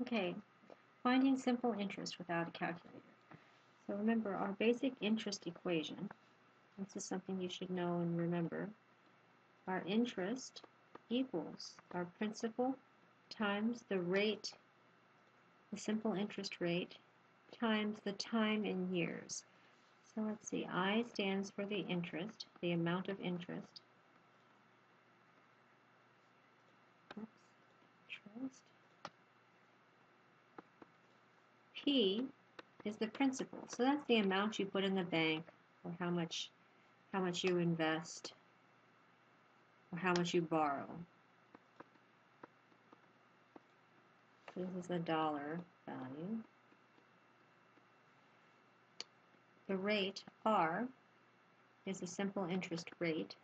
Okay, finding simple interest without a calculator. So remember our basic interest equation. This is something you should know and remember. Our interest equals our principal times the rate, the simple interest rate, times the time in years. So let's see, I stands for the interest, the amount of interest. Interest. P is the principal. So that's the amount you put in the bank, or how much you invest, or how much you borrow. So this is a dollar value. The rate, R, is the simple interest rate.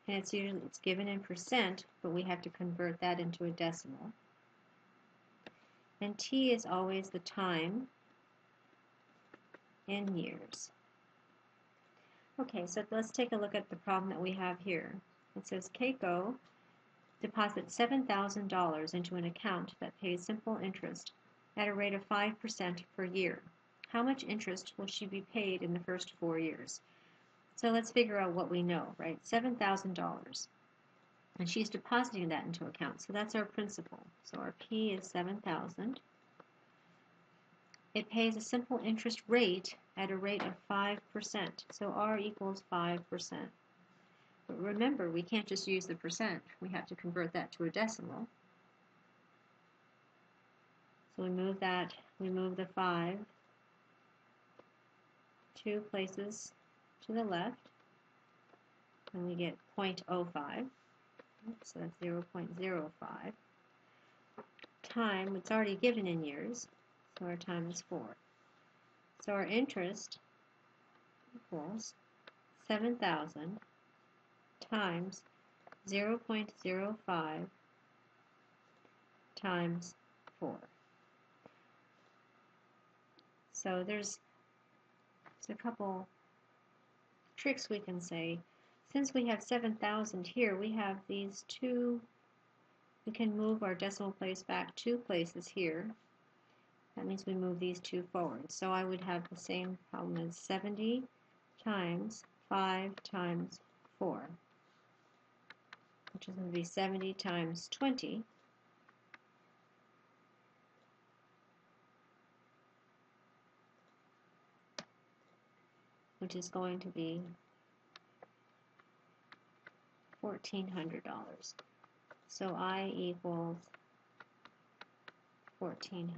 And it's given in percent, but we have to convert that into a decimal. And T is always the time in years. Okay, so let's take a look at the problem that we have here. It says Keiko deposits $7,000 into an account that pays simple interest at a rate of 5% per year. How much interest will she be paid in the first 4 years? So let's figure out what we know, right? $7,000. And she's depositing that into account. So that's our principal. So our P is 7,000. It pays a simple interest rate at a rate of 5%. So R equals 5%. But remember, we can't just use the percent. We have to convert that to a decimal. So we move the 5 2 places to the left, and we get 0.05. So that's 0.05. Time, it's already given in years, so our time is 4. So our interest equals 7,000 times 0.05 times 4. So there's a couple tricks we can say. Since we have 7,000 here, we have these two, we can move our decimal place back 2 places here. That means we move these 2 forward. So I would have the same problem as 70 times 5 times 4, which is going to be 70 times 20, which is going to be $1,400. So I equals $1,400.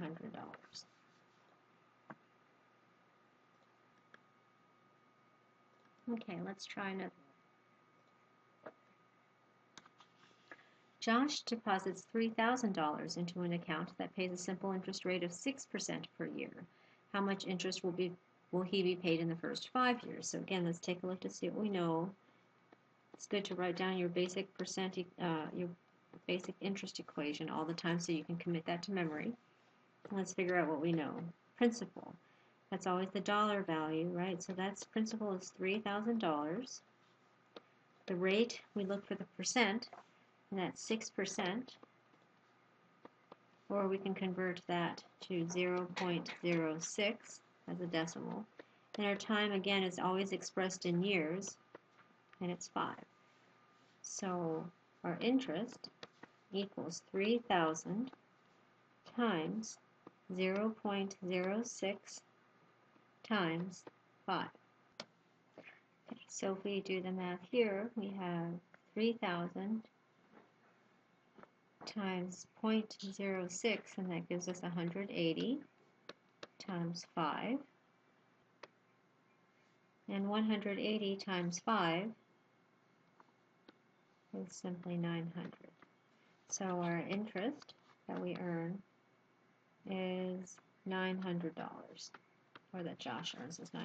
Okay, let's try another. Josh deposits $3,000 into an account that pays a simple interest rate of 6% per year. How much interest will he be paid in the first 5 years? So again, let's take a look to see what we know. It's good to write down your basic interest equation all the time so you can commit that to memory. Let's figure out what we know. Principal. That's always the dollar value, right? So that's principal is $3,000. The rate, we look for the percent, and that's 6%. Or we can convert that to 0.06 as a decimal. And our time, again, is always expressed in years, and it's 5. So our interest equals 3,000 times 0.06 times 5. Okay, so if we do the math here, we have 3,000 times 0.06, and that gives us 180 times 5. And 180 times 5 is simply 900. So our interest that we earn is $900, or that Josh earns is $900.